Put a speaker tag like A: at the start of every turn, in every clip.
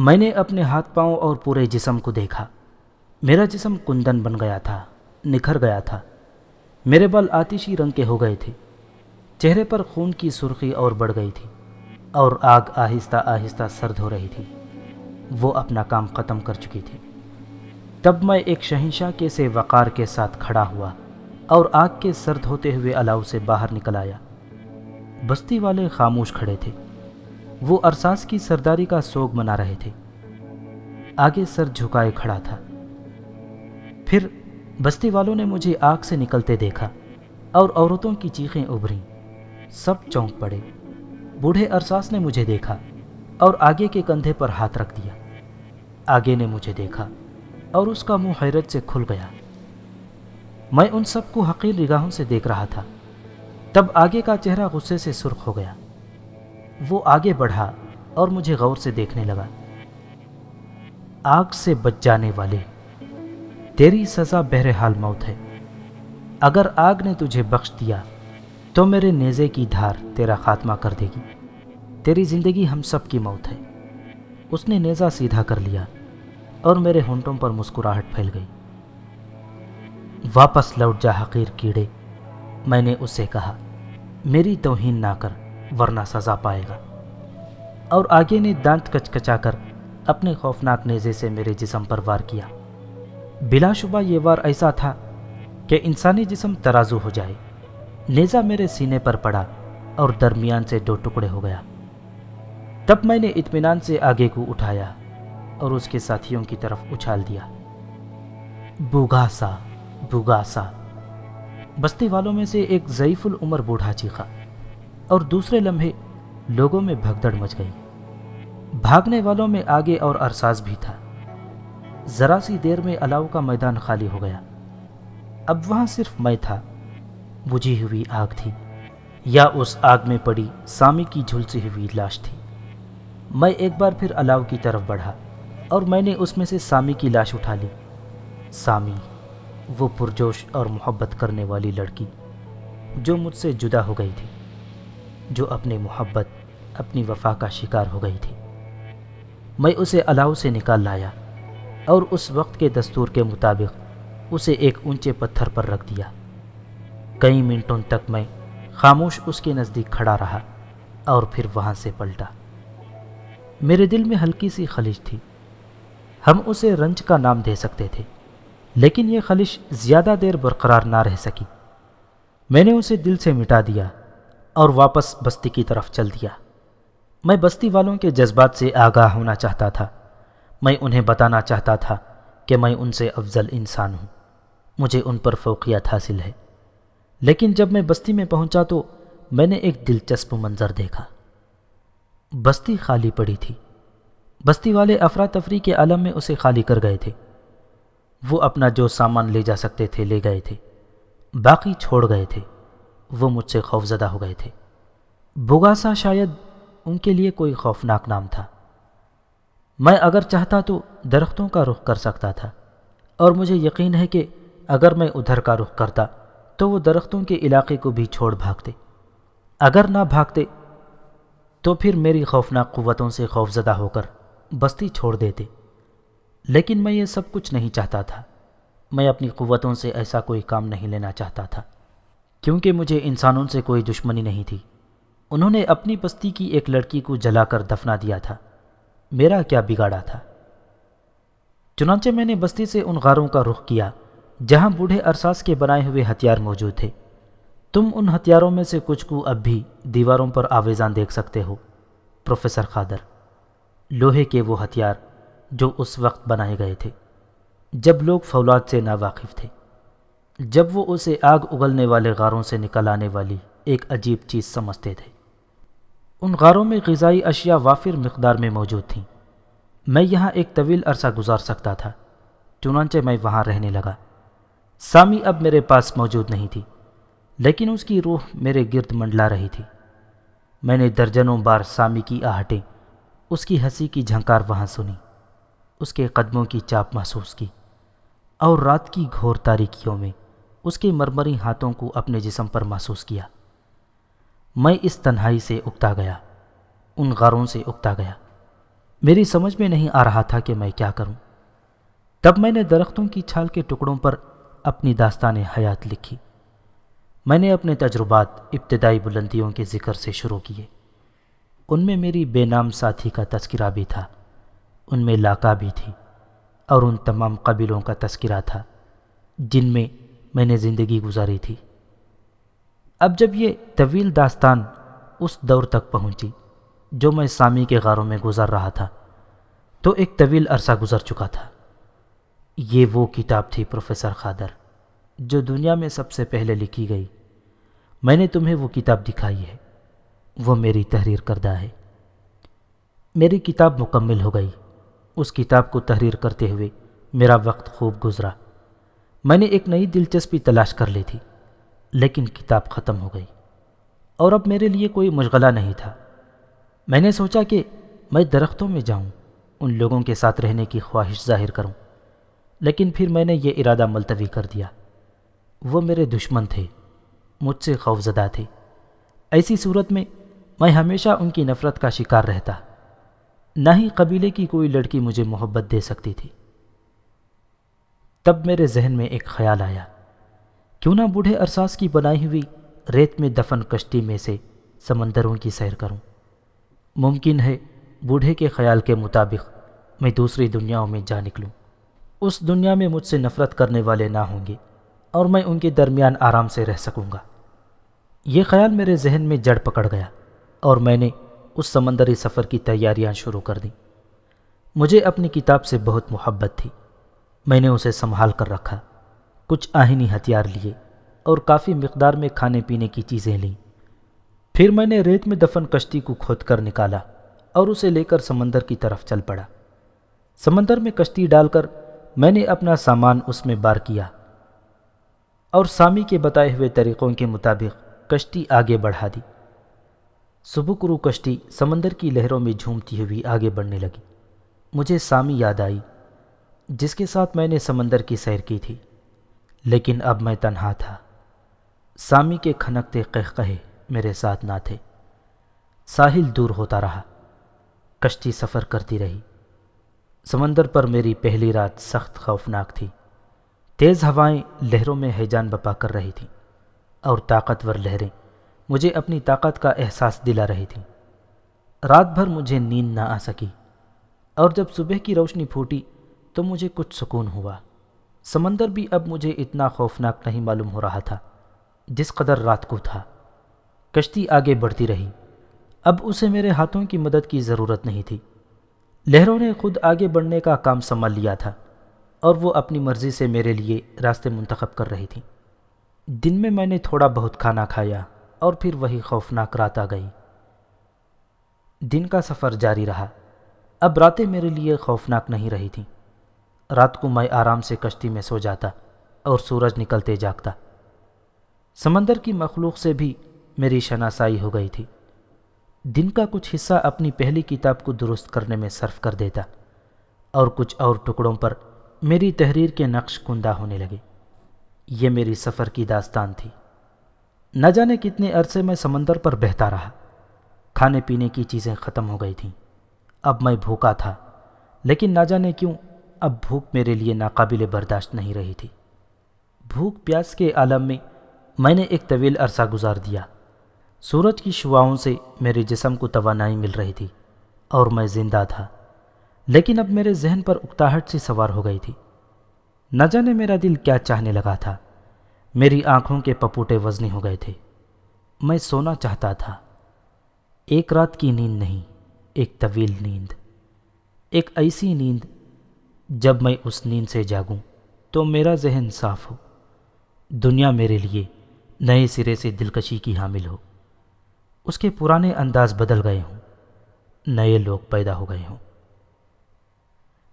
A: میں نے اپنے ہاتھ پاؤں اور پورے جسم کو دیکھا۔ میرا جسم کندن بن گیا تھا، نکھر گیا تھا۔ میرے بال آتشی رنگ کے ہو گئے تھے، چہرے پر خون کی سرخی اور بڑھ گئی تھی، اور آگ آہستہ آہستہ سرد ہو رہی تھی۔ وہ اپنا کام ختم کر چکی تھی۔ تب میں ایک شہنشاہ کے سے وقار کے ساتھ کھڑا ہوا اور آگ کے سرد ہوتے ہوئے الاؤ سے باہر نکل آیا۔ بستی والے خاموش کھڑے تھے، وہ ارساس کی سرداری کا سوگ منا رہے تھے۔ آگے سر جھکائے کھڑا تھا۔ پھر بستی والوں نے مجھے آگ سے نکلتے دیکھا اور عورتوں کی چیخیں ابھریں۔ سب چونک پڑے۔ بوڑھے ارساس نے مجھے دیکھا اور آگے کے کندھے پر ہاتھ رکھ دیا۔ آگے نے مجھے دیکھا اور اس کا منہ حیرت سے کھل گیا۔ میں ان سب کو حقیر نگاہوں سے دیکھ رہا تھا۔ تب آگے کا چہرہ غصے سے سرخ ہو گیا۔ وہ آگے بڑھا اور مجھے غور سے دیکھنے لگا۔ آگ سے بچ جانے والے، تیری سزا بہرحال موت ہے۔ اگر آگ نے تجھے بخش دیا تو میرے نیزے کی دھار تیرا خاتمہ کر دے گی۔ تیری زندگی ہم سب کی موت ہے۔ اس نے نیزہ سیدھا کر لیا اور میرے ہونٹوں پر مسکراہٹ پھیل گئی۔ واپس لوٹ جا حقیر کیڑے، میں نے اس سے کہا، میری توہین نہ کر ورنہ سزا پائے گا۔ اور آگے نے دانت کچکچا کر اپنے خوفناک نیزے سے میرے جسم پر وار کیا۔ بلا شبہ یہ وار ایسا تھا کہ انسانی جسم ترازو ہو جائے۔ نیزہ میرے سینے پر پڑا اور درمیان سے دو ٹکڑے ہو گیا۔ تب میں نے اطمینان سے آگے کو اٹھایا اور اس کے ساتھیوں کی طرف اچھال دیا۔ بوگاسا، بوگاسا، بستی والوں میں سے ایک ضعیف العمر بوڑھا چیخا، اور دوسرے لمحے لوگوں میں بھگدڑ مچ گئی۔ بھاگنے والوں میں آگے اور ارساس بھی تھا۔ ذرا سی دیر میں الاؤ کا میدان خالی ہو گیا۔ اب وہاں صرف میں تھا۔ بجھی ہوئی آگ تھی، یا اس آگ میں پڑی سامی کی جھلسی ہوئی لاش تھی۔ میں ایک بار پھر الاؤ کی طرف بڑھا اور میں نے اس میں سے سامی کی لاش اٹھا لی۔ سامی، وہ پرجوش اور محبت کرنے والی لڑکی جو مجھ سے جدا ہو گئی تھی، جو اپنی محبت، اپنی وفا کا شکار ہو گئی تھی۔ میں اسے الاؤ سے نکال لایا اور اس وقت کے دستور کے مطابق اسے ایک اونچے پتھر پر رکھ دیا۔ کئی منٹوں تک میں خاموش اس کے نزدیک کھڑا رہا اور پھر وہاں سے پلٹا۔ میرے دل میں ہلکی سی خلش تھی۔ ہم اسے رنج کا نام دے سکتے تھے، لیکن یہ خلش زیادہ دیر برقرار نہ رہ سکی۔ میں نے اسے دل سے مٹا دیا اور واپس بستی کی طرف چل دیا۔ میں بستی والوں کے جذبات سے آگاہ ہونا چاہتا تھا۔ میں انہیں بتانا چاہتا تھا کہ میں ان سے افضل انسان ہوں، مجھے ان پر فوقیت حاصل ہے۔ لیکن جب میں بستی میں پہنچا تو میں نے ایک دلچسپ منظر دیکھا۔ بستی خالی پڑی تھی۔ بستی والے افراتفری کے عالم میں اسے خالی کر گئے تھے۔ وہ اپنا جو سامان لے جا سکتے تھے لے گئے تھے، باقی چھوڑ گئے تھے۔ وہ مجھ سے خوفزدہ ہو گئے تھے۔ بوگاسا شاید ان کے لیے کوئی خوفناک نام تھا۔ میں اگر چاہتا تو درختوں کا رخ کر سکتا تھا، اور مجھے یقین ہے کہ اگر میں ادھر کا رخ کرتا تو وہ درختوں کے علاقے کو بھی چھوڑ بھاگتے۔ اگر نہ بھاگتے تو پھر میری خوفناک قوتوں سے خوفزدہ ہو کر بستی چھوڑ دیتے۔ لیکن میں یہ سب کچھ نہیں چاہتا تھا۔ میں اپنی قوتوں سے ایسا کوئی کام نہیں لینا چاہتا تھا، کیونکہ مجھے انسانوں سے کوئی دشمنی نہیں تھی۔ انہوں نے اپنی بستی کی ایک لڑکی کو جلا کر دفنا دیا تھا، میرا کیا بگاڑا تھا؟ چنانچہ میں نے بستی سے ان غاروں کا رخ کیا جہاں بوڑھے ارساس کے بنائے ہوئے ہتھیار موجود تھے۔ تم ان ہتھیاروں میں سے کچھ کو اب بھی دیواروں پر آویزاں دیکھ سکتے ہو، پروفیسر خادر۔ لوہے کے وہ ہتھیار جو اس وقت بنائے گئے تھے جب لوگ فولاد سے ناواقف تھے، جب وہ اسے آگ اگلنے والے غاروں سے نکل آنے والی ایک عجیب چیز سمجھتے تھے۔ ان غاروں میں غذائی اشیاء وافر مقدار میں موجود تھیں۔ میں یہاں ایک طویل عرصہ گزار سکتا تھا، چنانچہ میں وہاں رہنے لگا۔ سامی اب میرے پاس موجود نہیں تھی، لیکن اس کی روح میرے گرد منڈلا رہی تھی۔ میں نے درجنوں بار سامی کی آہٹیں، اس کی ہنسی کی جھنکار وہاں سنی، اس کے قدموں کی چاپ محسوس کی، اور رات کی گھور تاریکیوں میں اس کے مرمری ہاتھوں کو اپنے جسم پر محسوس کیا۔ میں اس تنہائی سے اکتا گیا، ان غاروں سے اکتا گیا۔ میری سمجھ میں نہیں آ رہا تھا کہ میں کیا کروں۔ تب میں نے درختوں کی چھال کے ٹکڑوں پر اپنی داستان حیات لکھی۔ میں نے اپنے تجربات ابتدائی بلندیوں کے ذکر سے شروع کیے۔ ان میں میری بے نام ساتھی کا تذکرہ بھی تھا، ان میں لاقا بھی تھی، اور ان تمام قبیلوں کا تذکرہ تھا جن میں نے زندگی گزاری تھی۔ اب جب یہ طویل داستان اس دور تک پہنچی جو میں سامی کے غاروں میں گزر رہا تھا، تو ایک طویل عرصہ گزر چکا تھا۔ یہ وہ کتاب تھی پروفیسر خادر جو دنیا میں سب سے پہلے لکھی گئی۔ میں نے تمہیں وہ کتاب دکھائی ہے، وہ میری تحریر کردہ ہے۔ میری کتاب مکمل ہو گئی۔ اس کتاب کو تحریر کرتے ہوئے میرا وقت خوب گزرا۔ میں نے ایک نئی دلچسپی تلاش کر لی تھی، لیکن کتاب ختم ہو گئی اور اب میرے لیے کوئی مشغلہ نہیں تھا۔ میں نے سوچا کہ میں درختوں میں جاؤں، ان لوگوں کے ساتھ رہنے کی خواہش ظاہر کروں، لیکن پھر میں نے یہ ارادہ ملتوی کر دیا۔ وہ میرے دشمن تھے، مجھ سے خوفزدہ تھے۔ ایسی صورت میں ہمیشہ ان کی نفرت کا شکار رہتا۔ نہ ہی قبیلے کی کوئی لڑکی مجھے محبت دے سکتی تھی۔ تب میرے ذہن میں ایک خیال آیا، کیوں نہ بوڑھے ارساس کی بنائی ہوئی ریت میں دفن کشتی میں سے سمندروں کی سیر کروں۔ ممکن ہے بوڑھے کے خیال کے مطابق میں دوسری دنیاؤں میں جا نکلوں۔ اس دنیا میں مجھ سے نفرت کرنے والے نہ ہوں گے اور میں ان کے درمیان آرام سے رہ سکوں گا۔ یہ خیال میرے ذہن میں جڑ پکڑ گیا اور میں نے اس سمندری سفر کی تیاریاں شروع کر دیں۔ مجھے اپنی کتاب سے بہت محبت تھی۔ میں نے اسے سنبھال کر رکھا، کچھ آہنی ہتھیار لیے اور کافی مقدار میں کھانے پینے کی چیزیں لیں۔ پھر میں نے ریت میں دفن کشتی کو کھود کر نکالا اور اسے لے کر سمندر کی طرف چل پڑا۔ سمندر میں کشتی ڈال کر میں نے اپنا سامان اس میں بار کیا اور سامی کے بتائے ہوئے طریقوں کے مطابق کشتی آگے بڑھا دی۔ سبک رو کشتی سمندر کی لہروں میں جھومتی ہوئی آگے بڑھنے لگی۔ مجھے سامی یاد آئی جس کے ساتھ میں نے سمندر کی سیر کی تھی، لیکن اب میں تنہا تھا۔ سامی کے کھنکتے قہقہے میرے ساتھ نہ تھے۔ ساحل دور ہوتا رہا، کشتی سفر کرتی رہی۔ سمندر پر میری پہلی رات سخت خوفناک تھی۔ تیز ہوائیں لہروں میں ہیجان بپا کر رہی تھیں اور طاقتور لہریں مجھے اپنی طاقت کا احساس دلا رہی تھیں۔ رات بھر مجھے نیند نہ آ سکی اور جب صبح کی روشنی پھوٹی تو مجھے کچھ سکون ہوا۔ سمندر بھی اب مجھے اتنا خوفناک نہیں معلوم ہو رہا تھا جس قدر رات کو تھا۔ کشتی آگے بڑھتی رہی۔ اب اسے میرے ہاتھوں کی مدد کی ضرورت نہیں تھی۔ لہروں نے خود آگے بڑھنے کا کام سنبھال لیا تھا اور وہ اپنی مرضی سے میرے لیے راستے منتخب کر رہی تھیں۔ دن میں نے تھوڑا بہت کھانا کھایا اور پھر وہی خوفناک رات آ گئی۔ دن کا سفر جاری رہا۔ اب راتیں میرے لیے خوفناک نہیں رہی تھیں۔ رات کو میں آرام سے کشتی میں سو جاتا اور سورج نکلتے جاگتا۔ سمندر کی مخلوق سے بھی میری شناسائی ہو گئی تھی۔ دن کا کچھ حصہ اپنی پہلی کتاب کو درست کرنے میں صرف کر دیتا اور کچھ اور ٹکڑوں پر میری تحریر کے نقش کندہ ہونے لگے۔ یہ میری سفر کی داستان تھی۔ نہ جانے کتنے عرصے میں سمندر پر بہتا رہا۔ کھانے پینے کی چیزیں ختم ہو گئی تھیں۔ اب میں بھوکا تھا، لیکن نہ جانے کیوں اب بھوک میرے لیے ناقابل برداشت نہیں رہی تھی۔ بھوک پیاس کے عالم میں نے ایک طویل عرصہ گزار دیا۔ سورج کی شعاؤں سے میرے جسم کو توانائی مل رہی تھی اور میں زندہ تھا، لیکن اب میرے ذہن پر اکتاہٹ سی سوار ہو گئی تھی۔ نہ جانے میرا دل کیا چاہنے لگا تھا۔ میری آنکھوں کے پپوٹے وزنی ہو گئے تھے۔ میں سونا چاہتا تھا۔ ایک رات کی نیند نہیں، ایک طویل نیند، ایک ایسی نیند جب میں اس نیند سے جاگوں تو میرا ذہن صاف ہو، دنیا میرے لیے نئے سرے سے دلکشی کی حامل ہو، اس کے پرانے انداز بدل گئے ہوں، نئے لوگ پیدا ہو گئے ہوں۔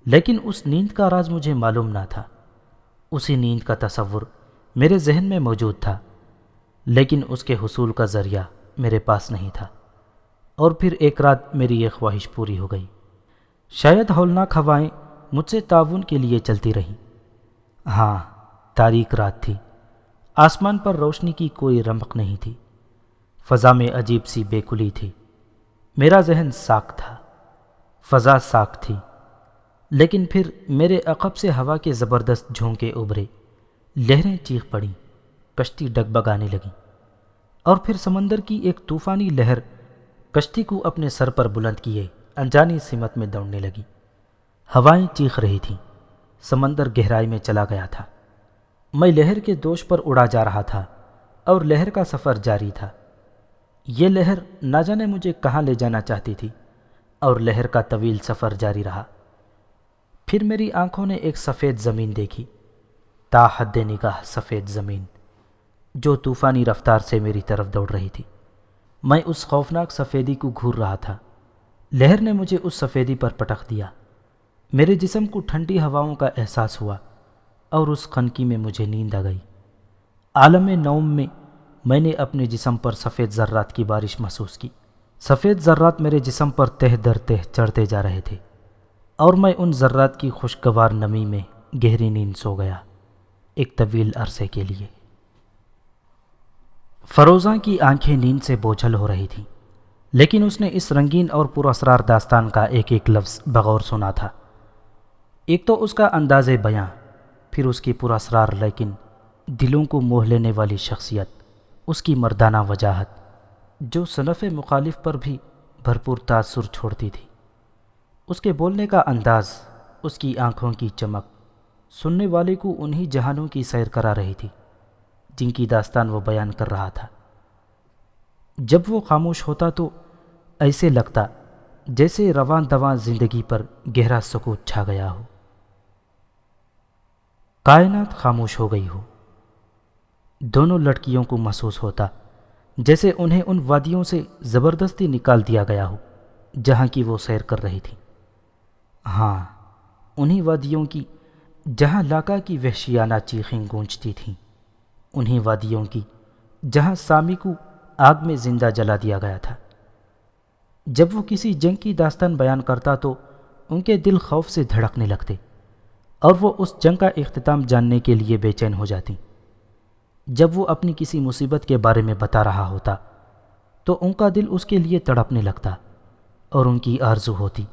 A: لیکن اس نیند کا راز مجھے معلوم نہ تھا۔ اسی نیند کا تصور میرے ذہن میں موجود تھا، لیکن اس کے حصول کا ذریعہ میرے پاس نہیں تھا۔ اور پھر ایک رات میری یہ خواہش پوری ہو گئی۔ شاید ہولناک ہوائیں مجھ سے تعاون کے لیے چلتی رہیں۔ ہاں، تاریک رات تھی۔ آسمان پر روشنی کی کوئی رمق نہیں تھی۔ فضا میں عجیب سی بے کلی تھی۔ میرا ذہن ساکھ تھا۔ فضا صاف تھی، لیکن پھر میرے عقب سے ہوا کے زبردست جھونکے ابھرے، لہریں چیخ پڑیں، کشتی ڈگبگانے لگی، اور پھر سمندر کی ایک طوفانی لہر کشتی کو اپنے سر پر بلند کیے انجانی سمت میں دوڑنے لگی۔ ہوائیں چیخ رہی تھیں، سمندر گہرائی میں چلا گیا تھا، میں لہر کے دوش پر اڑا جا رہا تھا اور لہر کا سفر جاری تھا۔ یہ لہر نہ جانے مجھے کہاں لے جانا چاہتی تھی، اور لہر کا طویل سفر جاری رہا۔ پھر میری آنکھوں نے ایک سفید زمین دیکھی، تا حد نگاہ سفید زمین، جو طوفانی رفتار سے میری طرف دوڑ رہی تھی۔ میں اس خوفناک سفیدی کو گھور رہا تھا۔ لہر نے مجھے اس سفیدی پر پٹخ دیا، میرے جسم کو ٹھنڈی ہواؤں کا احساس ہوا، اور اس خنکی میں مجھے نیند آ گئی۔ عالم نوم میں میں نے اپنے جسم پر سفید ذرات کی بارش محسوس کی۔ سفید ذرات میرے جسم پر تہ در تہ چڑھتے جا رہے تھے، اور میں ان ذرات کی خوشگوار نمی میں گہری نیند سو گیا، ایک طویل عرصے کے لیے۔ فروزاں کی آنکھیں نیند سے بوجھل ہو رہی تھیں، لیکن اس نے اس رنگین اور پراسرار داستان کا ایک ایک لفظ بغور سنا تھا۔ ایک تو اس کا انداز بیاں، پھر اس کی پراسرار لیکن دلوں کو موہ لینے والی شخصیت، اس کی مردانہ وجاہت جو صنف مخالف پر بھی بھرپور تاثر چھوڑتی تھی، اس کے بولنے کا انداز، اس کی آنکھوں کی چمک سننے والے کو انہی جہانوں کی سیر کرا رہی تھی جن کی داستان وہ بیان کر رہا تھا۔ جب وہ خاموش ہوتا تو ایسے لگتا جیسے رواں دواں زندگی پر گہرا سکوت چھا گیا ہو، کائنات خاموش ہو گئی ہو۔ دونوں لڑکیوں کو محسوس ہوتا جیسے انہیں ان وادیوں سے زبردستی نکال دیا گیا ہو جہاں کی وہ سیر کر رہی تھی۔ ہاں، انہی وادیوں کی جہاں لاکا کی وحشیانہ چیخیں گونجتی تھیں، انہی وادیوں کی جہاں سامی کو آگ میں زندہ جلا دیا گیا تھا۔ جب وہ کسی جنگ کی داستان بیان کرتا تو ان کے دل خوف سے دھڑکنے لگتے، اور وہ اس جنگ کا اختتام جاننے کے لیے بے چین ہو جاتی۔ جب وہ اپنی کسی مصیبت کے بارے میں بتا رہا ہوتا تو ان کا دل اس کے لیے تڑپنے لگتا، اور ان کی آرزو ہوتی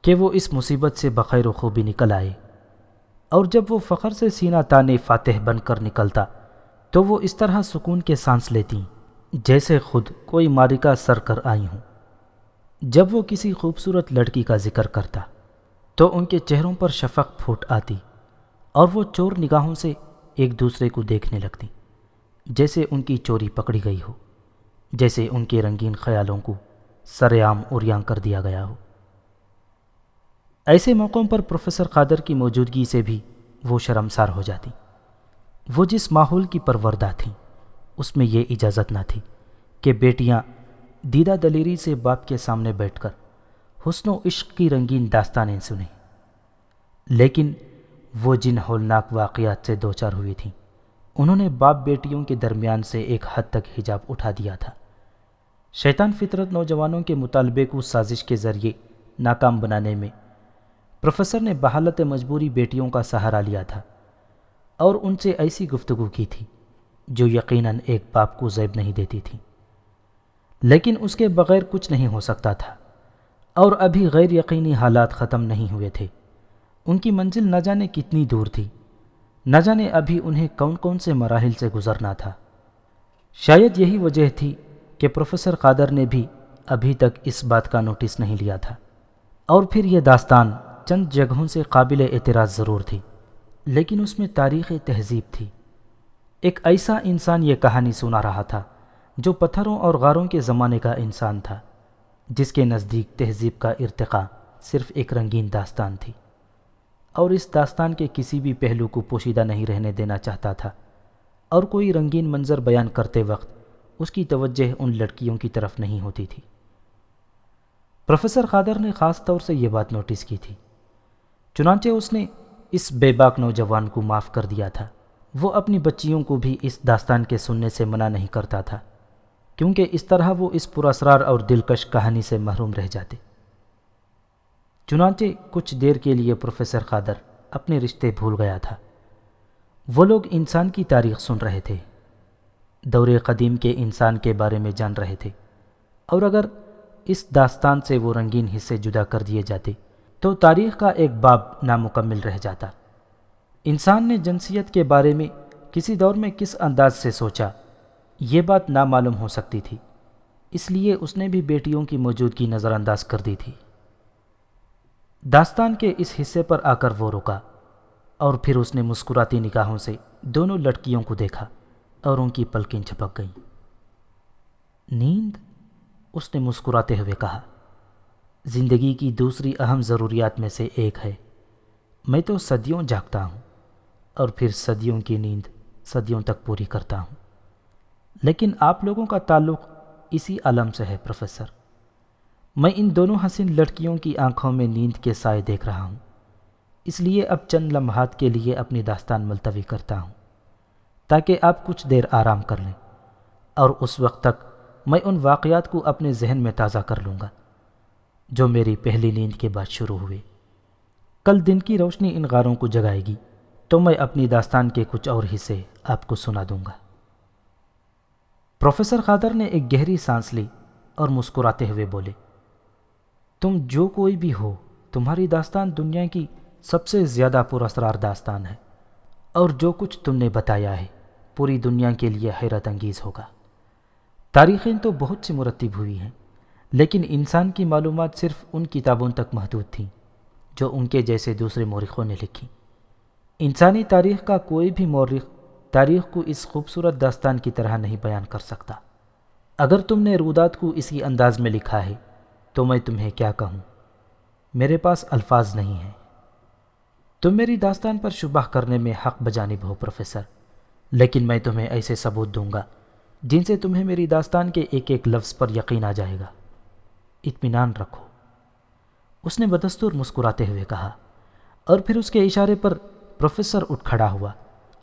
A: کہ وہ اس مصیبت سے بخیر و خوبی نکل آئے۔ اور جب وہ فخر سے سینہ تانے فاتح بن کر نکلتا تو وہ اس طرح سکون کے سانس لیتی جیسے خود کوئی معرکہ سر کر آئی ہوں۔ جب وہ کسی خوبصورت لڑکی کا ذکر کرتا تو ان کے چہروں پر شفق پھوٹ آتی، اور وہ چور نگاہوں سے ایک دوسرے کو دیکھنے لگتی، جیسے ان کی چوری پکڑی گئی ہو، جیسے ان کے رنگین خیالوں کو سر عام عریاں کر دیا گیا ہو۔ ایسے موقعوں پر پروفیسر قادر کی موجودگی سے بھی وہ شرمسار ہو جاتی۔ وہ جس ماحول کی پروردہ تھیں اس میں یہ اجازت نہ تھی کہ بیٹیاں دیدہ دلیری سے باپ کے سامنے بیٹھ کر حسن و عشق کی رنگین داستانیں سنیں، لیکن وہ جن ہولناک واقعات سے دوچار ہوئی تھیں انہوں نے باپ بیٹیوں کے درمیان سے ایک حد تک حجاب اٹھا دیا تھا۔ شیطان فطرت نوجوانوں کے مطالبے کو سازش کے ذریعے ناکام بنانے میں پروفیسر نے بحالت مجبوری بیٹیوں کا سہارا لیا تھا، اور ان سے ایسی گفتگو کی تھی جو یقیناً ایک باپ کو زیب نہیں دیتی تھی، لیکن اس کے بغیر کچھ نہیں ہو سکتا تھا، اور ابھی غیر یقینی حالات ختم نہیں ہوئے تھے۔ ان کی منزل نہ جانے کتنی دور تھی، نہ جانے ابھی انہیں کون کون سے مراحل سے گزرنا تھا۔ شاید یہی وجہ تھی کہ پروفیسر قادر نے بھی ابھی تک اس بات کا نوٹس نہیں لیا تھا۔ اور پھر یہ داستان چند جگہوں سے قابل اعتراض ضرور تھی، لیکن اس میں تاریخ تہذیب تھی۔ ایک ایسا انسان یہ کہانی سنا رہا تھا جو پتھروں اور غاروں کے زمانے کا انسان تھا، جس کے نزدیک تہذیب کا ارتقاء صرف ایک رنگین داستان تھی، اور اس داستان کے کسی بھی پہلو کو پوشیدہ نہیں رہنے دینا چاہتا تھا، اور کوئی رنگین منظر بیان کرتے وقت اس کی توجہ ان لڑکیوں کی طرف نہیں ہوتی تھی۔ پروفیسر قادر نے خاص طور سے یہ بات نوٹس کی تھی، چنانچہ اس نے اس بے باک نوجوان کو معاف کر دیا تھا۔ وہ اپنی بچیوں کو بھی اس داستان کے سننے سے منع نہیں کرتا تھا، کیونکہ اس طرح وہ اس پراسرار اور دلکش کہانی سے محروم رہ جاتے۔ چنانچہ کچھ دیر کے لیے پروفیسر قادر اپنے رشتے بھول گیا تھا۔ وہ لوگ انسان کی تاریخ سن رہے تھے، دور قدیم کے انسان کے بارے میں جان رہے تھے، اور اگر اس داستان سے وہ رنگین حصے جدا کر دیے جاتے تو تاریخ کا ایک باب نامکمل رہ جاتا۔ انسان نے جنسیت کے بارے میں کسی دور میں کس انداز سے سوچا، یہ بات نامعلوم ہو سکتی تھی، اس لیے اس نے بھی بیٹیوں کی موجودگی نظر انداز کر دی تھی۔ داستان کے اس حصے پر آ کر وہ رکا اور پھر اس نے مسکراتی نگاہوں سے دونوں لڑکیوں کو دیکھا اور ان کی پلکیں جھپک گئیں۔ نیند؟ اس نے مسکراتے ہوئے کہا، زندگی کی دوسری اہم ضروریات میں سے ایک ہے۔ میں تو صدیوں جاگتا ہوں اور پھر صدیوں کی نیند صدیوں تک پوری کرتا ہوں، لیکن آپ لوگوں کا تعلق اسی عالم سے ہے پروفیسر۔ میں ان دونوں حسین لڑکیوں کی آنکھوں میں نیند کے سائے دیکھ رہا ہوں، اس لیے اب چند لمحات کے لیے اپنی داستان ملتوی کرتا ہوں تاکہ آپ کچھ دیر آرام کر لیں، اور اس وقت تک میں ان واقعات کو اپنے ذہن میں تازہ کر لوں گا جو میری پہلی نیند کے بعد شروع ہوئے۔ کل دن کی روشنی ان غاروں کو جگائے گی تو میں اپنی داستان کے کچھ اور حصے آپ کو سنا دوں گا۔ پروفیسر خاطر نے ایک گہری سانس لی اور مسکراتے ہوئے بولے، تم جو کوئی بھی ہو، تمہاری داستان دنیا کی سب سے زیادہ پراسرار داستان ہے، اور جو کچھ تم نے بتایا ہے پوری دنیا کے لیے حیرت انگیز ہوگا۔ تاریخیں تو بہت سی مرتب ہوئی ہیں، لیکن انسان کی معلومات صرف ان کتابوں تک محدود تھیں جو ان کے جیسے دوسرے مورخوں نے لکھی۔ انسانی تاریخ کا کوئی بھی مورخ تاریخ کو اس خوبصورت داستان کی طرح نہیں بیان کر سکتا۔ اگر تم نے رودات کو اسی انداز میں لکھا ہے تو میں تمہیں کیا کہوں، میرے پاس الفاظ نہیں ہیں۔ تم میری داستان پر شبہ کرنے میں حق بجانب ہو پروفیسر، لیکن میں تمہیں ایسے ثبوت دوں گا جن سے تمہیں میری داستان کے ایک ایک لفظ پر یقین آ جائے گا۔ اطمینان رکھو، اس نے بدستور مسکراتے ہوئے کہا، اور پھر اس کے اشارے پر پروفیسر اٹھ کھڑا ہوا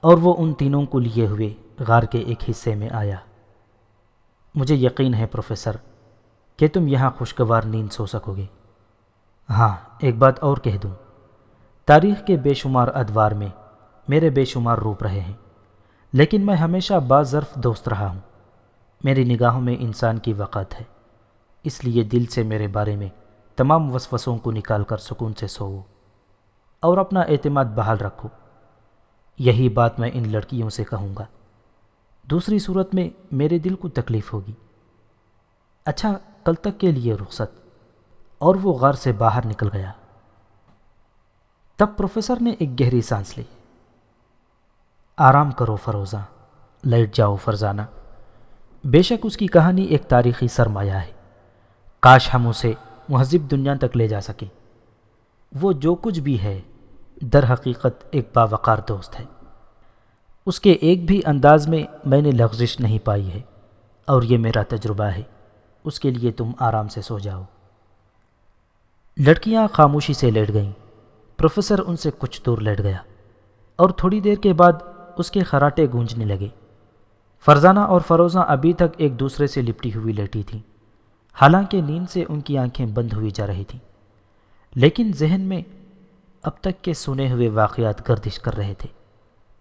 A: اور وہ ان تینوں کو لیے ہوئے غار کے ایک حصے میں آیا۔ مجھے یقین ہے پروفیسر کہ تم یہاں خوشگوار نیند سو سکو گے۔ ہاں، ایک بات اور کہہ دوں، تاریخ کے بے شمار ادوار میں میرے بے شمار روپ رہے ہیں، لیکن میں ہمیشہ باظرف دوست رہا ہوں۔ میری نگاہوں میں انسان کی وقت ہے، اس لیے دل سے میرے بارے میں تمام وسوسوں کو نکال کر سکون سے سوؤ اور اپنا اعتماد بحال رکھو۔ یہی بات میں ان لڑکیوں سے کہوں گا، دوسری صورت میں میرے دل کو تکلیف ہوگی۔ اچھا، کل تک کے لیے رخصت۔ اور وہ غار سے باہر نکل گیا۔ تب پروفیسر نے ایک گہری سانس لی۔ آرام کرو فروزہ، لیٹ جاؤ فرزانہ۔ بے شک اس کی کہانی ایک تاریخی سرمایہ ہے، کاش ہم اسے مہذب دنیا تک لے جا سکیں۔ وہ جو کچھ بھی ہے در حقیقت ایک باوقار دوست ہے۔ اس کے ایک بھی انداز میں نے لغزش نہیں پائی ہے، اور یہ میرا تجربہ ہے۔ اس کے لیے تم آرام سے سو جاؤ۔ لڑکیاں خاموشی سے لیٹ گئیں۔ پروفیسر ان سے کچھ دور لیٹ گیا اور تھوڑی دیر کے بعد اس کے خراٹے گونجنے لگے۔ فرزانہ اور فروزہ ابھی تک ایک دوسرے سے لپٹی ہوئی لیٹی تھیں، حالانکہ نیند سے ان کی آنکھیں بند ہوئی جا رہی تھیں، لیکن ذہن میں اب تک کے سنے ہوئے واقعات گردش کر رہے تھے،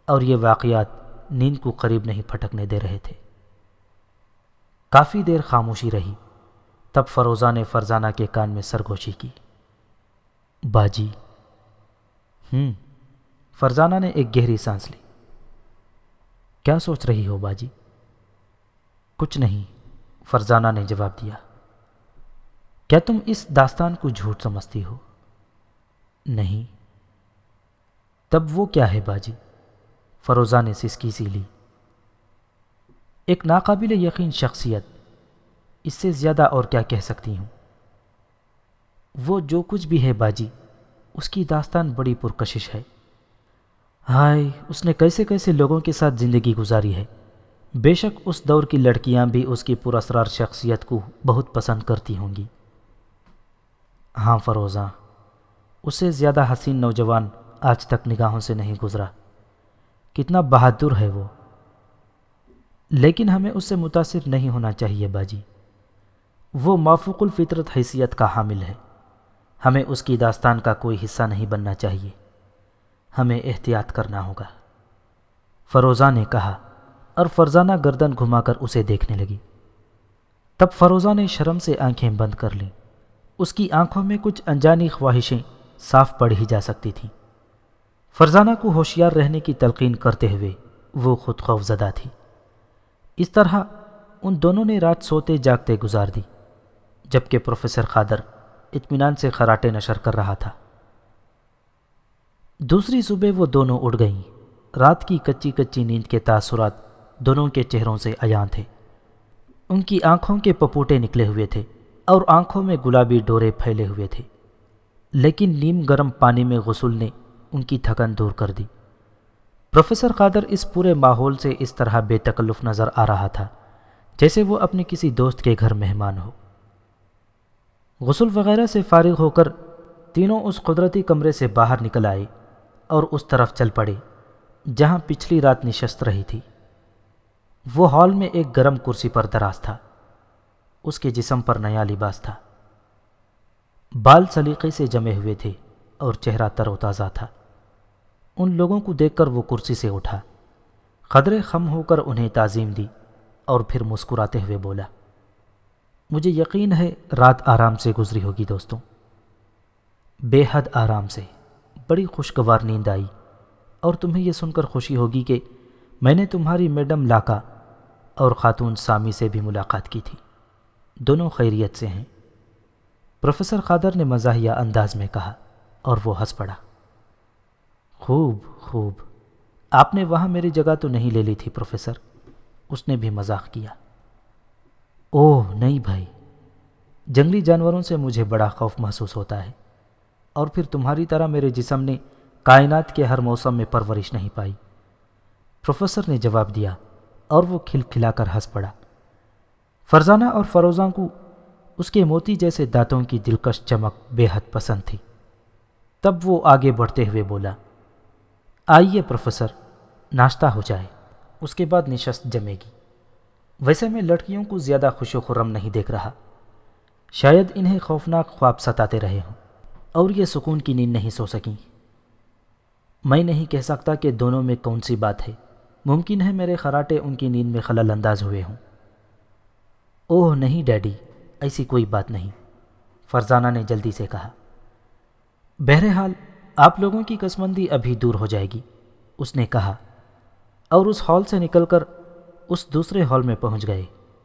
A: اور یہ واقعات نیند کو قریب نہیں پھٹکنے دے رہے تھے۔ کافی دیر خاموشی رہی، تب فروزہ نے فرزانہ کے کان میں سرگوشی کی۔ باجی۔ فرزانہ نے ایک گہری سانس لی۔ کیا سوچ رہی ہو باجی؟ کچھ نہیں، فرزانہ نے جواب دیا۔ کیا تم اس داستان کو جھوٹ سمجھتی ہو؟ نہیں۔ تب وہ کیا ہے باجی؟ فروزہ نے سسکی سی لی۔ ایک ناقابل یقین شخصیت، اس سے زیادہ اور کیا کہہ سکتی ہوں؟ وہ جو کچھ بھی ہے باجی، اس کی داستان بڑی پرکشش ہے۔ ہائے، اس نے کیسے کیسے لوگوں کے ساتھ زندگی گزاری ہے۔ بے شک اس دور کی لڑکیاں بھی اس کی پراسرار شخصیت کو بہت پسند کرتی ہوں گی۔ ہاں فروزہ، اس سے زیادہ حسین نوجوان آج تک نگاہوں سے نہیں گزرا۔ کتنا بہادر ہے وہ، لیکن ہمیں اس سے متاثر نہیں ہونا چاہیے باجی۔ وہ مافوق الفطرت حیثیت کا حامل ہے، ہمیں اس کی داستان کا کوئی حصہ نہیں بننا چاہیے، ہمیں احتیاط کرنا ہوگا، فروزہ نے کہا، اور فرزانہ گردن گھما کر اسے دیکھنے لگی۔ تب فروزہ نے شرم سے آنکھیں بند کر لیں۔ اس کی آنکھوں میں کچھ انجانی خواہشیں صاف پڑھ ہی جا سکتی تھیں۔ فرزانہ کو ہوشیار رہنے کی تلقین کرتے ہوئے وہ خود خوف زدہ تھی۔ اس طرح ان دونوں نے رات سوتے جاگتے گزار دی، جبکہ پروفیسر قادر اطمینان سے خراٹے نشر کر رہا تھا۔ دوسری صبح وہ دونوں اٹھ گئیں۔ رات کی کچی کچی نیند کے تاثرات دونوں کے چہروں سے عیاں تھے۔ ان کی آنکھوں کے پپوٹے نکلے ہوئے تھے اور آنکھوں میں گلابی ڈورے پھیلے ہوئے تھے، لیکن نیم گرم پانی میں غسل نے ان کی تھکن دور کر دی۔ پروفیسر قادر اس پورے ماحول سے اس طرح بے تکلف نظر آ رہا تھا جیسے وہ اپنے کسی دوست کے گھر مہمان ہو۔ غسل وغیرہ سے فارغ ہو کر تینوں اس قدرتی کمرے سے باہر نکل آئے اور اس طرف چل پڑے جہاں پچھلی رات نشست رہی تھی۔ وہ ہال میں ایک گرم کرسی پر دراز تھا۔ اس کے جسم پر نیا لباس تھا، بال سلیقے سے جمے ہوئے تھے اور چہرہ تر و تازہ تھا۔ ان لوگوں کو دیکھ کر وہ کرسی سے اٹھا، قدرے خم ہو کر انہیں تعظیم دی اور پھر مسکراتے ہوئے بولا، مجھے یقین ہے رات آرام سے گزری ہوگی دوستوں، بے حد آرام سے، بڑی خوشگوار نیند آئی، اور تمہیں یہ سن کر خوشی ہوگی کہ میں نے تمہاری میڈم لاکا اور خاتون سامی سے بھی ملاقات کی تھی، دونوں خیریت سے ہیں۔ پروفیسر قادر نے مزاحیہ انداز میں کہا اور وہ ہنس پڑا۔ خوب خوب، آپ نے وہاں میری جگہ تو نہیں لے لی تھی پروفیسر؟ اس نے بھی مذاق کیا۔ اوہ نہیں بھائی، جنگلی جانوروں سے مجھے بڑا خوف محسوس ہوتا ہے، اور پھر تمہاری طرح میرے جسم نے کائنات کے ہر موسم میں پرورش نہیں پائی، پروفیسر نے جواب دیا، اور وہ کھلکھلا کر ہنس پڑا۔ فرزانہ اور فروزہ کو اس کے موتی جیسے دانتوں کی دلکش چمک بے حد پسند تھی۔ تب وہ آگے بڑھتے ہوئے بولا، آئیے پروفیسر، ناشتہ ہو جائے، اس کے بعد نشست جمے گی۔ ویسے میں لڑکیوں کو زیادہ خوش و خرم نہیں دیکھ رہا، شاید انہیں خوفناک خواب ستاتے رہے ہوں اور یہ سکون کی نیند نہیں سو سکیں۔ میں نہیں کہہ سکتا کہ دونوں میں کون سی بات ہے، ممکن ہے میرے خراٹے ان کی نیند میں خلل انداز ہوئے ہوں۔ اوہ نہیں ڈیڈی، ایسی کوئی بات نہیں، فرزانہ نے جلدی سے کہا۔ بہرحال آپ لوگوں کی کسمندی ابھی دور ہو جائے گی، اس نے کہا، اور اس ہال سے نکل کر اس دوسرے ہال میں پہنچ گئے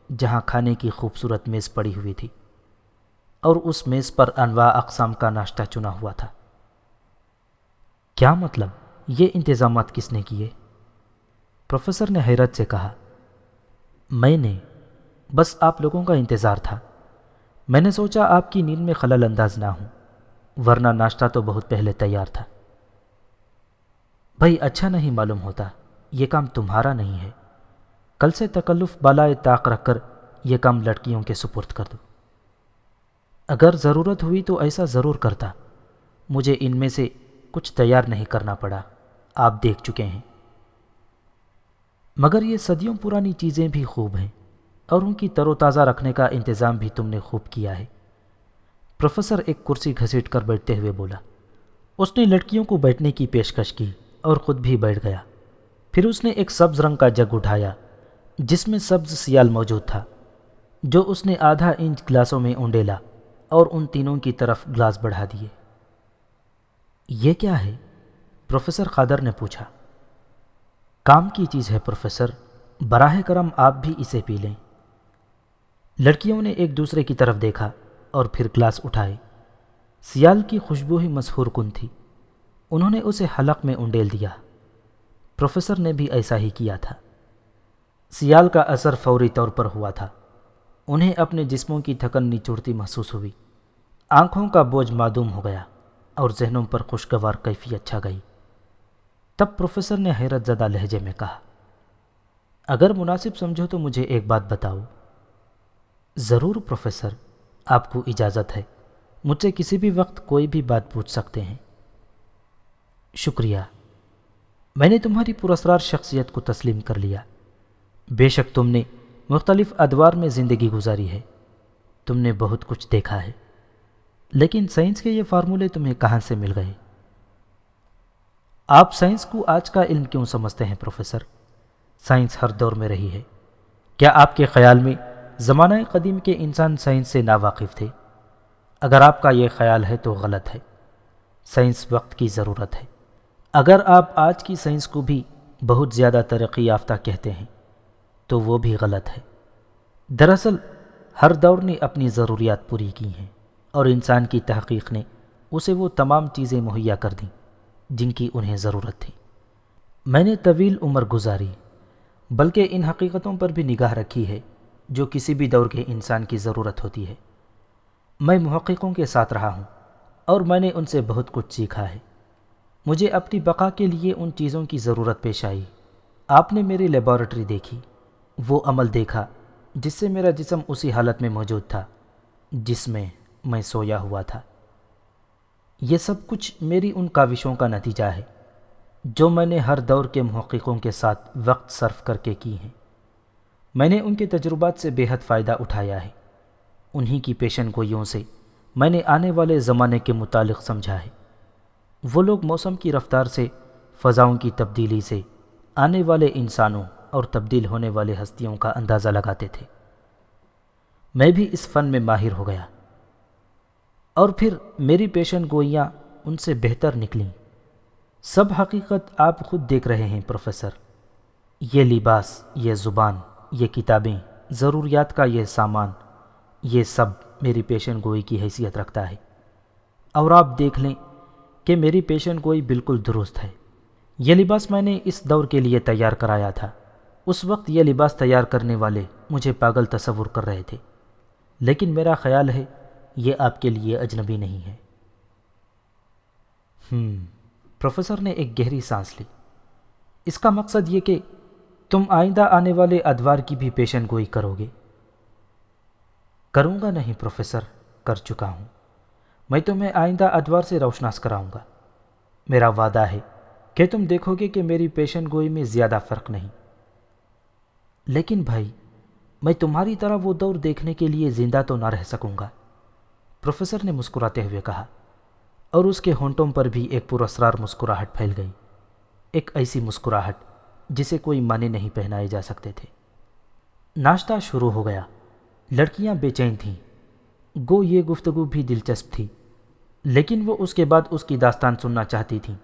A: جہاں کھانے کی خوبصورت میز پڑی ہوئی تھی اور اس میز پر انواع اقسام کا ناشتہ چنا ہوا تھا۔ کیا مطلب، یہ انتظامات کس نے کیے؟ پروفیسر نے حیرت سے کہا۔ میں نے، بس آپ لوگوں کا انتظار تھا، میں نے سوچا آپ کی نیند میں خلل انداز نہ ہوں، ورنہ ناشتہ تو بہت پہلے تیار تھا۔ بھائی اچھا نہیں معلوم ہوتا، یہ کام تمہارا نہیں ہے، کل سے تکلف بالائے طاق رکھ کر یہ کام لڑکیوں کے سپرد کر دو۔ اگر ضرورت ہوئی تو ایسا ضرور کرتا، مجھے ان میں سے کچھ تیار نہیں کرنا پڑا، آپ دیکھ چکے ہیں۔ مگر یہ صدیوں پرانی چیزیں بھی خوب ہیں، اور ان کی تر و تازہ رکھنے کا انتظام بھی تم نے خوب کیا ہے۔ پروفیسر ایک کرسی گھسیٹ کر بیٹھتے ہوئے بولا۔ اس نے لڑکیوں کو بیٹھنے کی پیشکش کی اور خود بھی بیٹھ گیا۔ پھر اس نے ایک سبز رنگ کا جگ اٹھایا جس میں سبز سیال موجود تھا، جو اس نے آدھا انچ گلاسوں میں اونڈیلا اور ان تینوں کی طرف گلاس بڑھا دیے۔ یہ کیا ہے؟ پروفیسر قادر نے پوچھا۔ کام کی چیز ہے پروفیسر، براہ کرم آپ بھی اسے پی لیں۔ لڑکیوں نے ایک دوسرے کی طرف دیکھا اور پھر گلاس اٹھائے۔ سیال کی خوشبو ہی مسحور کن تھی، انہوں نے اسے حلق میں اونڈیل دیا۔ پروفیسر نے بھی ایسا ہی کیا تھا۔ سیال کا اثر فوری طور پر ہوا تھا، انہیں اپنے جسموں کی تھکن نچوڑتی محسوس ہوئی، آنکھوں کا بوجھ معدوم ہو گیا اور ذہنوں پر خوشگوار کیفیت چھا گئی۔ تب پروفیسر نے حیرت زدہ لہجے میں کہا، اگر مناسب سمجھو تو مجھے ایک بات بتاؤ۔ ضرور پروفیسر، آپ کو اجازت ہے، مجھ سے کسی بھی وقت کوئی بھی بات پوچھ سکتے ہیں۔ شکریہ، میں نے تمہاری پراسرار شخصیت کو تسلیم کر لیا۔ بے شک تم نے مختلف ادوار میں زندگی گزاری ہے، تم نے بہت کچھ دیکھا ہے، لیکن سائنس کے یہ فارمولے تمہیں کہاں سے مل گئے؟ آپ سائنس کو آج کا علم کیوں سمجھتے ہیں پروفیسر؟ سائنس ہر دور میں رہی ہے، کیا آپ کے خیال میں زمانہ قدیم کے انسان سائنس سے ناواقف تھے۔ اگر آپ کا یہ خیال ہے تو غلط ہے۔ سائنس وقت کی ضرورت ہے۔ اگر آپ آج کی سائنس کو بھی بہت زیادہ ترقی یافتہ کہتے ہیں تو وہ بھی غلط ہے۔ دراصل ہر دور نے اپنی ضروریات پوری کی ہیں اور انسان کی تحقیق نے اسے وہ تمام چیزیں مہیا کر دیں جن کی انہیں ضرورت تھی۔ میں نے طویل عمر گزاری، بلکہ ان حقیقتوں پر بھی نگاہ رکھی ہے جو کسی بھی دور کے انسان کی ضرورت ہوتی ہے۔ میں محققوں کے ساتھ رہا ہوں اور میں نے ان سے بہت کچھ سیکھا ہے۔ مجھے اپنی بقا کے لیے ان چیزوں کی ضرورت پیش آئی۔ آپ نے میری لیبارٹری دیکھی، وہ عمل دیکھا جس سے میرا جسم اسی حالت میں موجود تھا جس میں سویا ہوا تھا۔ یہ سب کچھ میری ان کاوشوں کا نتیجہ ہے جو میں نے ہر دور کے محققوں کے ساتھ وقت صرف کر کے کی ہیں۔ میں نے ان کے تجربات سے بے حد فائدہ اٹھایا ہے۔ انہی کی پیشن گوئیوں سے میں نے آنے والے زمانے کے متعلق سمجھا ہے۔ وہ لوگ موسم کی رفتار سے، فضاؤں کی تبدیلی سے، آنے والے انسانوں اور تبدیل ہونے والے ہستیوں کا اندازہ لگاتے تھے۔ میں بھی اس فن میں ماہر ہو گیا اور پھر میری پیشن گوئیاں ان سے بہتر نکلیں۔ سب حقیقت آپ خود دیکھ رہے ہیں پروفیسر۔ یہ لباس، یہ زبان، یہ کتابیں، ضروریات کا یہ سامان، یہ سب میری پیشن گوئی کی حیثیت رکھتا ہے۔ اور آپ دیکھ لیں کہ میری پیشن گوئی بالکل درست ہے۔ یہ لباس میں نے اس دور کے لیے تیار کرایا تھا۔ اس وقت یہ لباس تیار کرنے والے مجھے پاگل تصور کر رہے تھے، لیکن میرا خیال ہے یہ آپ کے لیے اجنبی نہیں ہے۔ پروفیسر نے ایک گہری سانس لی۔ اس کا مقصد یہ کہ تم آئندہ آنے والے ادوار کی بھی پیشن گوئی کرو گے؟ کروں گا نہیں پروفیسر، کر چکا ہوں۔ میں تمہیں آئندہ ادوار سے روشناس کراؤں گا۔ میرا وعدہ ہے کہ تم دیکھو گے کہ میری پیشن گوئی میں زیادہ فرق نہیں۔ لیکن بھائی، میں تمہاری طرح وہ دور دیکھنے کے لیے زندہ تو نہ رہ سکوں گا، پروفیسر نے مسکراتے ہوئے کہا، اور اس کے ہونٹوں پر بھی ایک پراسرار مسکراہٹ پھیل گئی، ایک ایسی مسکراہٹ جسے کوئی معنی نہیں پہنائے جا سکتے تھے۔ ناشتہ شروع ہو گیا۔ لڑکیاں بے چین تھیں، گو یہ گفتگو بھی دلچسپ تھی، لیکن وہ اس کے بعد اس کی داستان سننا چاہتی تھیں۔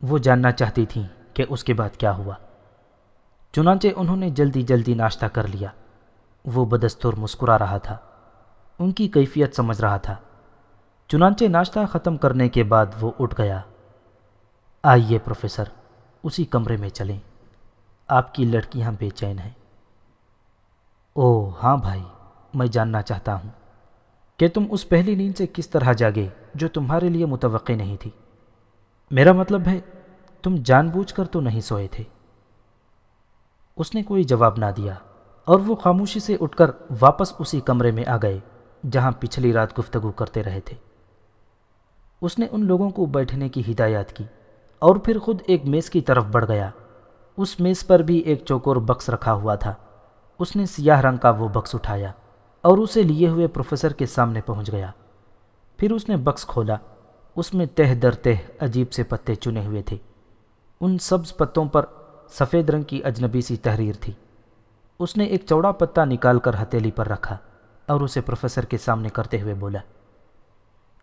A: وہ جاننا چاہتی تھیں کہ اس کے بعد کیا ہوا۔ چنانچہ انہوں نے جلدی جلدی ناشتہ کر لیا۔ وہ بدستور مسکرا رہا تھا، ان کی کیفیت سمجھ رہا تھا۔ چنانچہ ناشتہ ختم کرنے کے بعد وہ اٹھ گیا۔ آئیے پروفیسر، اسی کمرے میں چلیں، آپ کی لڑکیاں بے چین ہیں۔ اوہ ہاں بھائی، میں جاننا چاہتا ہوں کہ تم اس پہلی نیند سے کس طرح جاگے جو تمہارے لیے متوقع نہیں تھی۔ میرا مطلب ہے تم جان بوجھ کر تو نہیں سوئے تھے۔ اس نے کوئی جواب نہ دیا اور وہ خاموشی سے اٹھ کر واپس اسی کمرے میں آ گئے جہاں پچھلی رات گفتگو کرتے رہے تھے۔ اس نے ان لوگوں کو بیٹھنے کی ہدایت کی اور پھر خود ایک میز کی طرف بڑھ گیا۔ اس میز پر بھی ایک چوکور بکس رکھا ہوا تھا۔ اس نے سیاہ رنگ کا وہ بکس اٹھایا اور اسے لیے ہوئے پروفیسر کے سامنے پہنچ گیا۔ پھر اس نے بکس کھولا۔ اس میں تہ در تہ عجیب سے پتے چنے ہوئے تھے۔ ان سبز پتوں پر سفید رنگ کی اجنبی سی تحریر تھی۔ اس نے ایک چوڑا پتا نکال کر ہتھیلی پر رکھا اور اسے پروفیسر کے سامنے کرتے ہوئے بولا،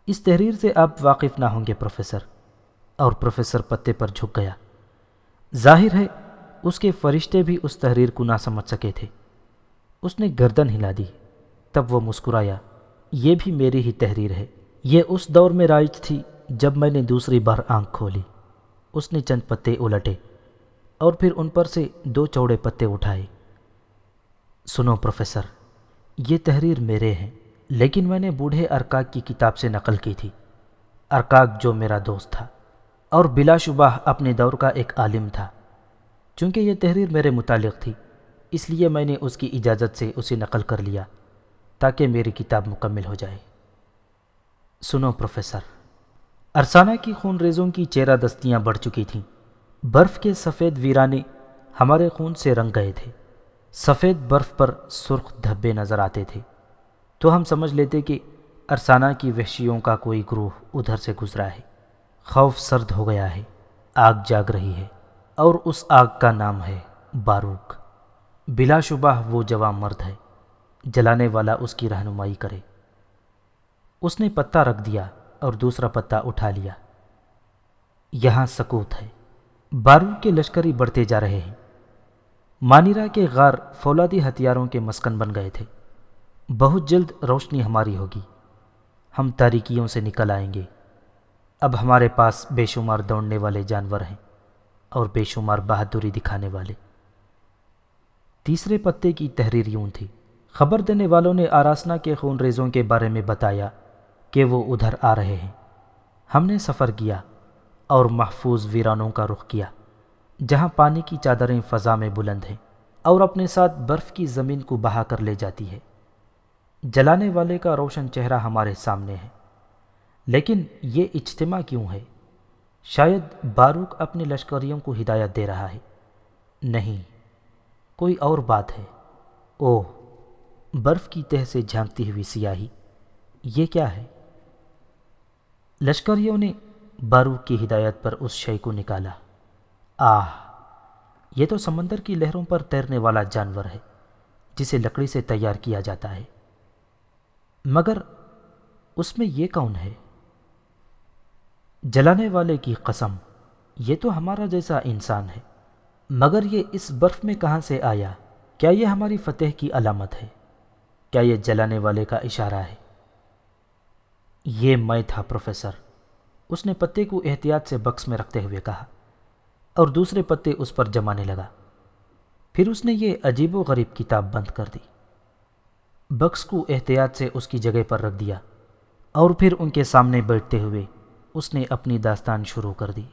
A: اس تحریر سے آپ واقف نہ ہوں گے پروفیسر۔ اور پروفیسر پتے پر جھک گیا۔ ظاہر ہے اس کے فرشتے بھی اس تحریر کو نہ سمجھ سکے تھے۔ اس نے گردن ہلا دی۔ تب وہ مسکرایا، یہ بھی میری ہی تحریر ہے۔ یہ اس دور میں رائج تھی جب میں نے دوسری بار آنکھ کھولی۔ اس نے چند پتے الٹے اور پھر ان پر سے 2 چوڑے پتے اٹھائے۔ سنو پروفیسر، یہ تحریر میرے ہیں، لیکن میں نے بوڑھے ارکاک کی کتاب سے نقل کی تھی۔ ارکاک جو میرا دوست تھا اور بلا شبہ اپنے دور کا ایک عالم تھا۔ چونکہ یہ تحریر میرے متعلق تھی، اس لیے میں نے اس کی اجازت سے اسے نقل کر لیا تاکہ میری کتاب مکمل ہو جائے۔ سنو پروفیسر، ارسانہ کی خون ریزوں کی چہرہ دستیاں بڑھ چکی تھیں۔ برف کے سفید ویرانے ہمارے خون سے رنگ گئے تھے۔ سفید برف پر سرخ دھبے نظر آتے تھے تو ہم سمجھ لیتے کہ ارسانہ کی وحشیوں کا کوئی گروہ ادھر سے گزرا ہے۔ خوف سرد ہو گیا ہے، آگ جاگ رہی ہے، اور اس آگ کا نام ہے باروک۔ بلا شبہ وہ جواں مرد ہے جلانے والا اس کی رہنمائی کرے۔ اس نے پتا رکھ دیا اور دوسرا پتا اٹھا لیا۔ یہاں سکوت ہے۔ بارود کے لشکری بڑھتے جا رہے ہیں۔ مانیرا کے غار فولادی ہتھیاروں کے مسکن بن گئے تھے۔ بہت جلد روشنی ہماری ہوگی، ہم تاریکیوں سے نکل آئیں گے۔ اب ہمارے پاس بے شمار دوڑنے والے جانور ہیں اور بے شمار بہادری دکھانے والے۔ تیسرے پتے کی تحریر یوں تھی: خبر دینے والوں نے آراسنا کے خون ریزوں کے بارے میں بتایا کہ وہ ادھر آ رہے ہیں۔ ہم نے سفر کیا اور محفوظ ویرانوں کا رخ کیا، جہاں پانی کی چادریں فضا میں بلند ہیں اور اپنے ساتھ برف کی زمین کو بہا کر لے جاتی ہے۔ جلانے والے کا روشن چہرہ ہمارے سامنے ہے، لیکن یہ اجتماع کیوں ہے؟ شاید باروک اپنے لشکریوں کو ہدایت دے رہا ہے۔ نہیں، کوئی اور بات ہے۔ اوہ، برف کی تہ سے جھانکتی ہوئی سیاہی، یہ کیا ہے؟ لشکریوں نے باروک کی ہدایت پر اس شے کو نکالا۔ آہ، یہ تو سمندر کی لہروں پر تیرنے والا جانور ہے جسے لکڑی سے تیار کیا جاتا ہے۔ مگر اس میں یہ کون ہے؟ جلانے والے کی قسم، یہ تو ہمارا جیسا انسان ہے، مگر یہ اس برف میں کہاں سے آیا؟ کیا یہ ہماری فتح کی علامت ہے؟ کیا یہ جلانے والے کا اشارہ ہے؟ یہ میں تھا پروفیسر، اس نے پتے کو احتیاط سے بکس میں رکھتے ہوئے کہا، اور دوسرے پتے اس پر جمانے لگا۔ پھر اس نے یہ عجیب و غریب کتاب بند کر دی، بکس کو احتیاط سے اس کی جگہ پر رکھ دیا، اور پھر ان کے سامنے بیٹھتے ہوئے اس نے اپنی داستان شروع کر دی۔